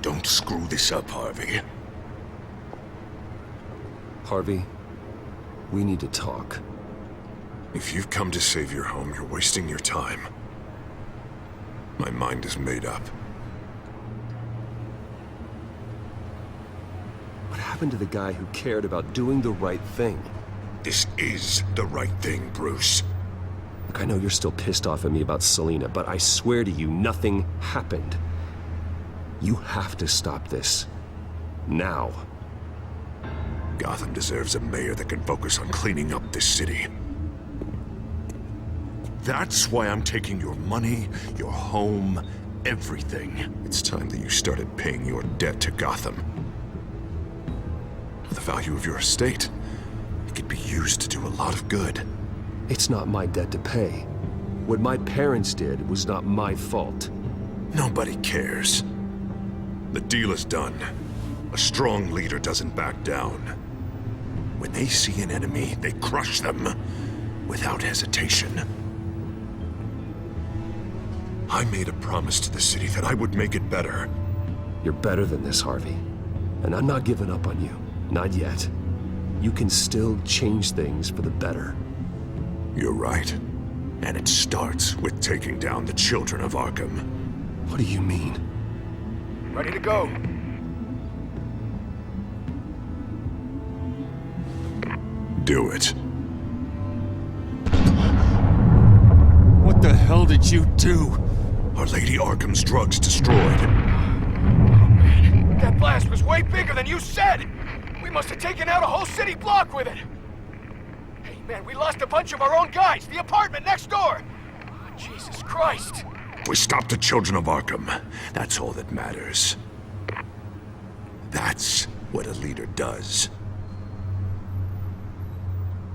Don't screw this up, Harvey. Harvey, we need to talk. If you've come to save your home, you're wasting your time. My mind is made up. What happened to the guy who cared about doing the right thing? This is the right thing, Bruce. Look, I know you're still pissed off at me about Selina, but I swear to you, nothing happened. You have to stop this. Now. Gotham deserves a mayor that can focus on cleaning up this city. That's why I'm taking your money, your home, everything. It's time that you started paying your debt to Gotham. The value of your estate, it could be used to do a lot of good. It's not my debt to pay. What my parents did was not my fault. Nobody cares. The deal is done. A strong leader doesn't back down. When they see an enemy, they crush them without hesitation. I made a promise to the city that I would make it better. You're better than this, Harvey. And I'm not giving up on you. Not yet. You can still change things for the better. You're right. And it starts with taking down the Children of Arkham. What do you mean? Ready to go. Do it. What the hell did you do? Our Lady Arkham's drugs destroyed. That blast was way bigger than you said! We must have taken out a whole city block with it! Hey man, we lost a bunch of our own guys! The apartment next door! Oh, Jesus Christ! We stopped the Children of Arkham. That's all that matters. That's what a leader does.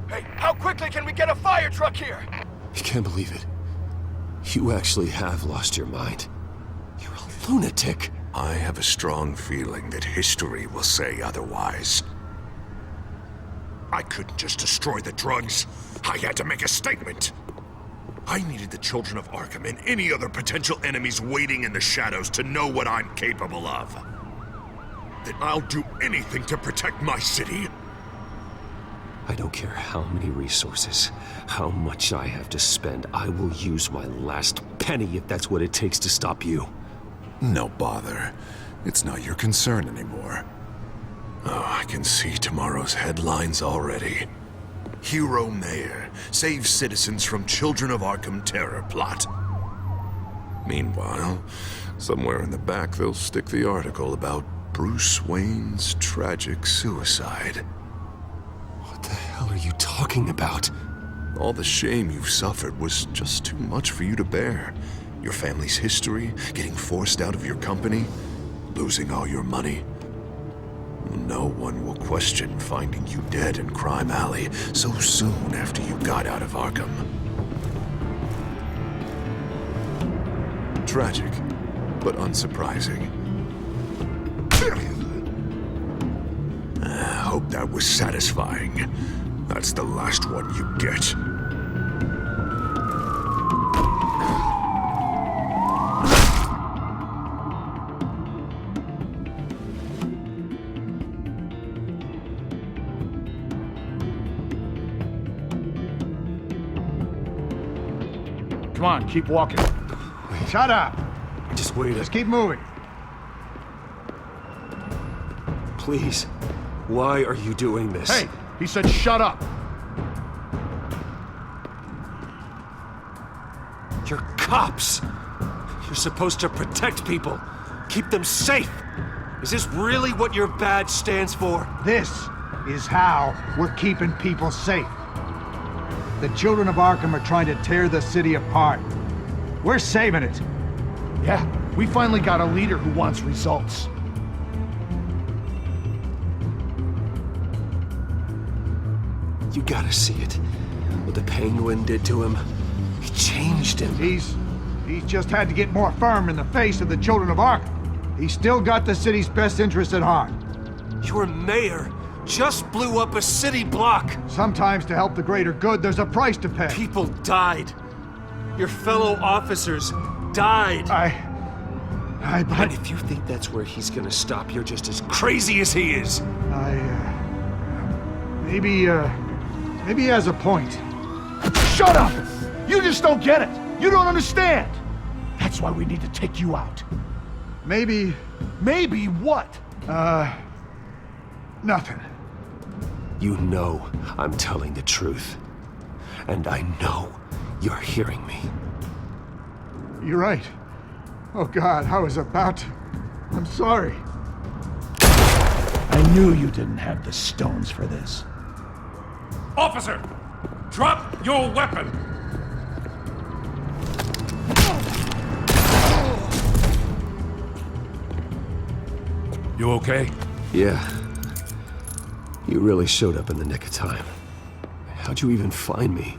Hey, how quickly can we get a fire truck here? I can't believe it. You actually have lost your mind. You're a lunatic. I have a strong feeling that history will say otherwise. I couldn't just destroy the drugs. I had to make a statement. I needed the Children of Arkham and any other potential enemies waiting in the shadows to know what I'm capable of. That I'll do anything to protect my city. I don't care how many resources, how much I have to spend. I will use my last penny if that's what it takes to stop you. No bother. It's not your concern anymore. Oh, I can see tomorrow's headlines already. Hero Mayor saves citizens from Children of Arkham terror plot. Meanwhile, somewhere in the back they'll stick the article about Bruce Wayne's tragic suicide. What the hell are you talking about? All the shame you've suffered was just too much for you to bear. Your family's history, getting forced out of your company, losing all your money. No one will question finding you dead in Crime Alley so soon after you got out of Arkham. Tragic, but unsurprising. I hope that was satisfying. That's the last one you get. Come on, keep walking. Shut up. Just wait. Just keep moving. Please. Why are you doing this? Hey, he said shut up. You're cops. You're supposed to protect people. Keep them safe. Is this really what your badge stands for? This is how we're keeping people safe. The Children of Arkham are trying to tear the city apart. We're saving it. Yeah, we finally got a leader who wants results. You gotta see it. What the Penguin did to him. He changed him. He's just had to get more firm in the face of the Children of Arkham. He's still got the city's best interest at heart. Your mayor just blew up a city block. Sometimes to help the greater good, there's a price to pay. People died. Your fellow officers died. And if you think that's where he's gonna stop, you're just as crazy as he is. Maybe he has a point. Shut up! You just don't get it. You don't understand. That's why we need to take you out. Maybe what? Nothing. You know I'm telling the truth. And I know you're hearing me. You're right. Oh God, I was about to... I'm sorry. I knew you didn't have the stones for this. Officer! Drop your weapon! You okay? Yeah. You really showed up in the nick of time. How'd you even find me?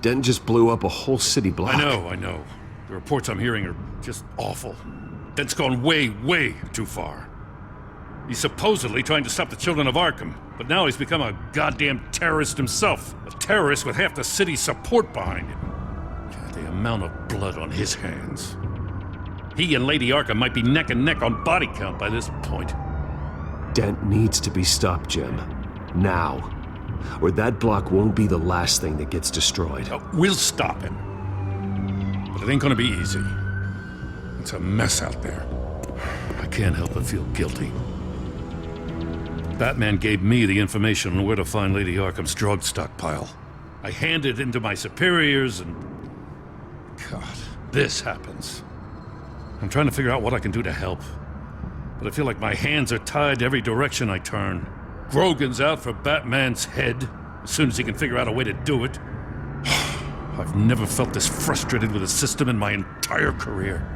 Dent just blew up a whole city block. I know. The reports I'm hearing are just awful. Dent's gone way, way too far. He's supposedly trying to stop the Children of Arkham, but now he's become a goddamn terrorist himself. A terrorist with half the city's support behind him. God, the amount of blood on his hands. He and Lady Arkham might be neck and neck on body count by this point. Dent needs to be stopped, Jim. Now. Or that block won't be the last thing that gets destroyed. We'll stop him. But it ain't gonna be easy. It's a mess out there. I can't help but feel guilty. Batman gave me the information on where to find Lady Arkham's drug stockpile. I handed it in to my superiors and... God, this happens. I'm trying to figure out what I can do to help. But I feel like my hands are tied every direction I turn. Grogan's out for Batman's head as soon as he can figure out a way to do it. I've never felt this frustrated with the system in my entire career.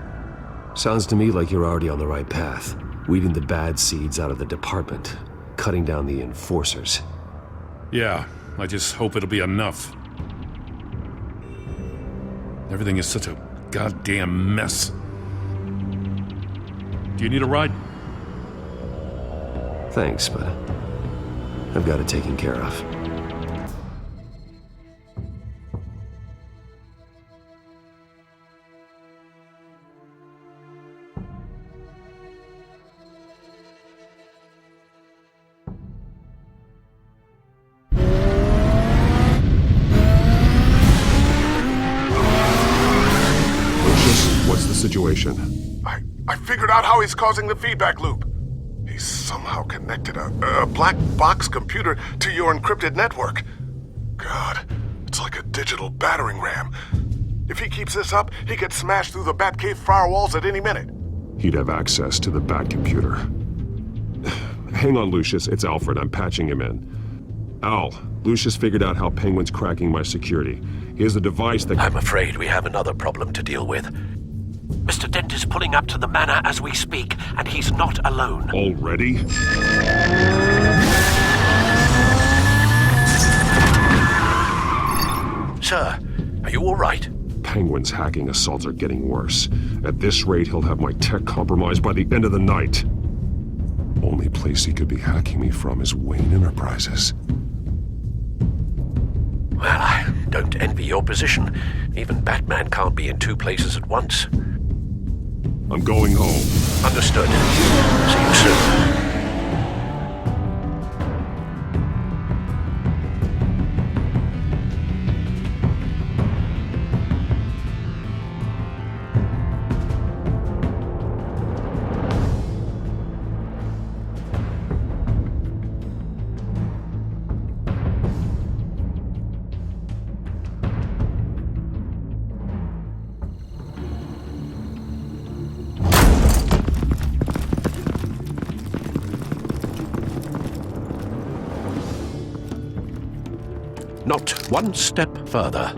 Sounds to me like you're already on the right path. Weeding the bad seeds out of the department. Cutting down the enforcers. Yeah, I just hope it'll be enough. Everything is such a goddamn mess. Do you need a ride? Thanks, but I've got it taken care of. What's the situation? I figured out how he's causing the feedback loop. He's somehow connected a black box computer to your encrypted network. God, it's like a digital battering ram. If he keeps this up, he could smash through the Batcave firewalls at any minute. He'd have access to the Bat computer. Hang on, Lucius. It's Alfred. I'm patching him in. Al, Lucius figured out how Penguin's cracking my security. He has a device that... I'm afraid we have another problem to deal with. Mr. Dent is pulling up to the manor as we speak, and he's not alone. Already? Sir, are you all right? Penguin's hacking assaults are getting worse. At this rate, he'll have my tech compromised by the end of the night. Only place he could be hacking me from is Wayne Enterprises. Well, I don't envy your position. Even Batman can't be in two places at once. I'm going home. Understood. See you soon. Not one step further.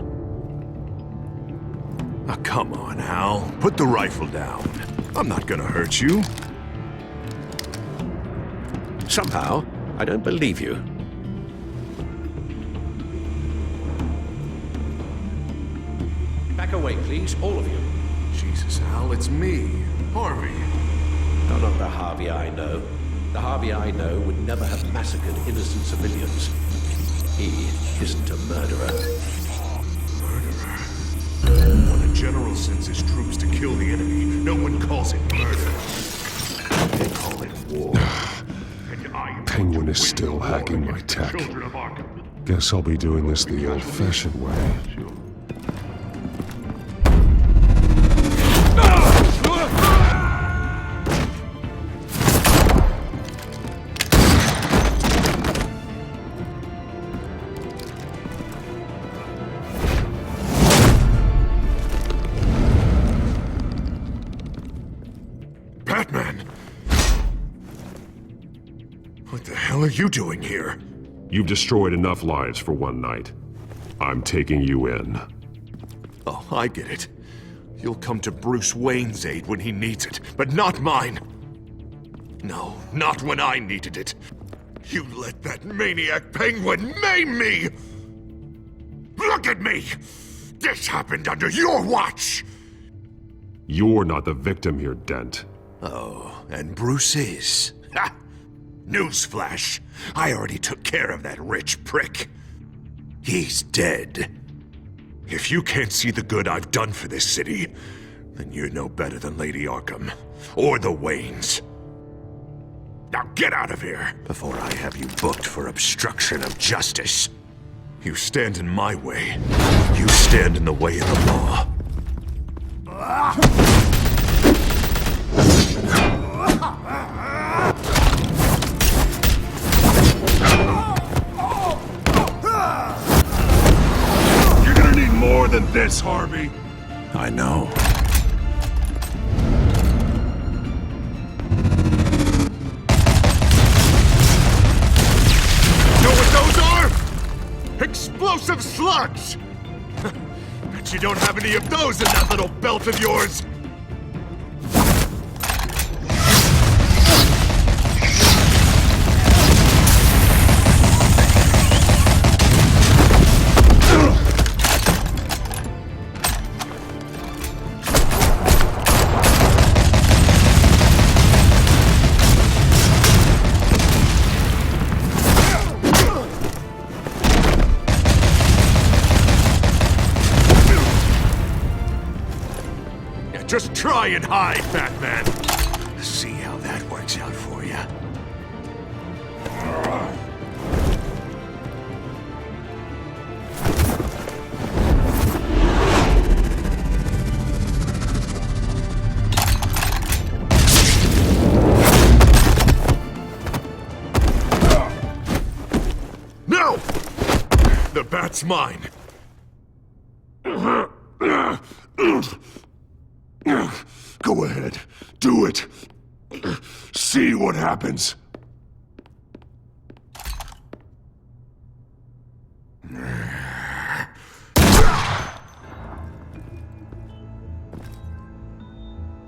Oh, come on, Al. Put the rifle down. I'm not gonna hurt you. Somehow, I don't believe you. Back away, please, all of you. Jesus, Al, it's me, Harvey. No, not the Harvey I know. The Harvey I know would never have massacred innocent civilians. He isn't a murderer. Murderer? When a general sends his troops to kill the enemy, no one calls it murder. They call it war. Penguin is still hacking my tech. Guess I'll be doing this the old-fashioned way. What are you doing here? You've destroyed enough lives for one night. I'm taking you in. Oh, I get it. You'll come to Bruce Wayne's aid when he needs it, but not mine. No, not when I needed it. You let that maniac Penguin maim me! Look at me! This happened under your watch! You're not the victim here, Dent. Oh, and Bruce is. Ha! Newsflash. I already took care of that rich prick. He's dead. If you can't see the good I've done for this city, then you're no better than Lady Arkham. Or the Waynes. Now get out of here, before I have you booked for obstruction of justice. You stand in my way. You stand in the way of the law. You're gonna need more than this, Harvey. I know. Know what those are? Explosive slugs! Bet you don't have any of those in that little belt of yours! Just try and hide, Batman. See how that works out for you. No! The bat's mine. Go ahead. Do it. See what happens.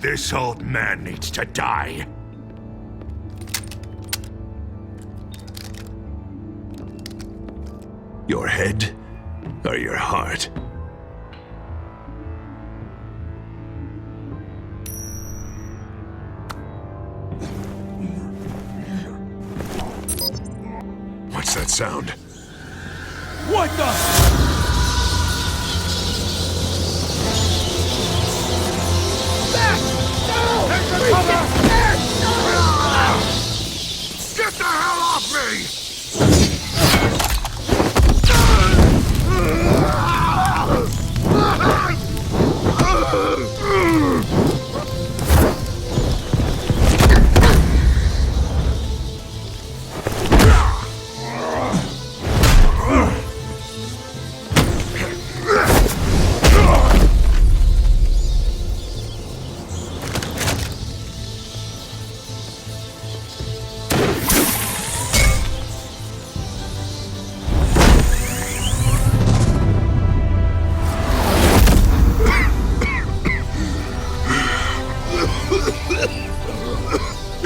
This old man needs to die. Your head or your heart? What's that sound? What the? Get the hell off me!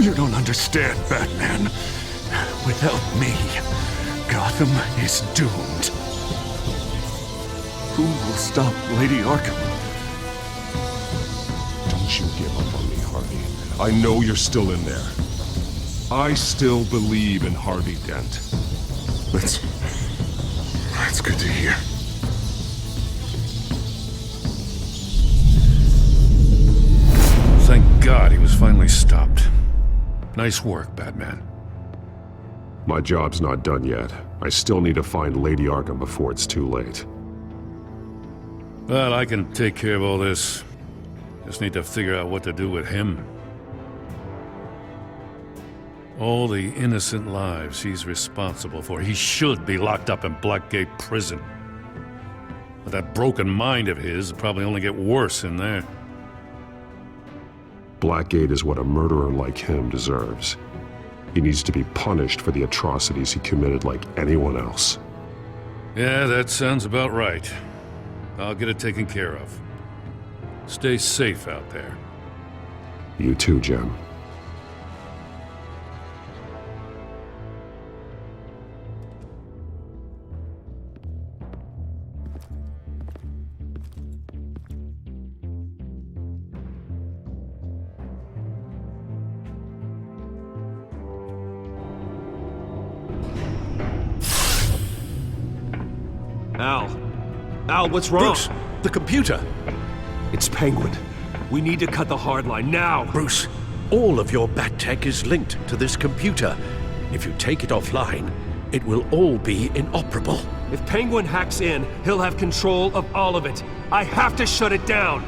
You don't understand, Batman. Without me, Gotham is doomed. Who will stop Lady Arkham? Don't you give up on me, Harvey. I know you're still in there. I still believe in Harvey Dent. That's good to hear. Thank God he was finally stopped. Nice work, Batman. My job's not done yet. I still need to find Lady Arkham before it's too late. Well, I can take care of all this. Just need to figure out what to do with him. All the innocent lives he's responsible for. He should be locked up in Blackgate Prison. But that broken mind of his will probably only get worse in there. Blackgate is what a murderer like him deserves. He needs to be punished for the atrocities he committed like anyone else. Yeah, that sounds about right. I'll get it taken care of. Stay safe out there. You too, Jim. Al, what's wrong? Bruce, the computer. It's Penguin. We need to cut the hard line now. Bruce, all of your bat tech is linked to this computer. If you take it offline, it will all be inoperable. If Penguin hacks in, he'll have control of all of it. I have to shut it down.